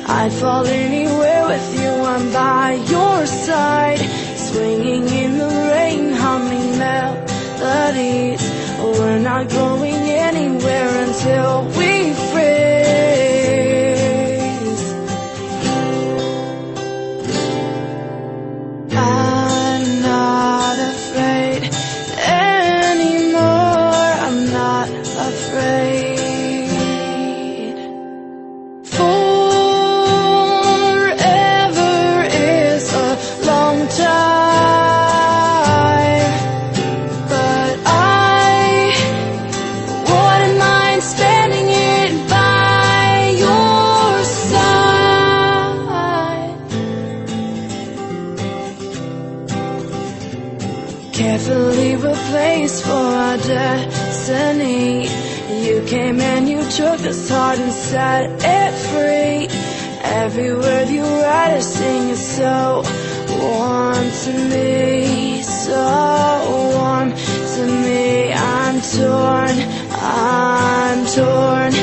I'd fall anywhere with you, I'm by your side, swinging in the rain, humming melodies. We're not going anywhere until we freeze. I'm not afraid anymore, I'm not afraid. Carefully replaced for our destiny. You came and you took this heart and set it free. Every word you write or sing is so warm to me, so warm to me. I'm torn, I'm torn.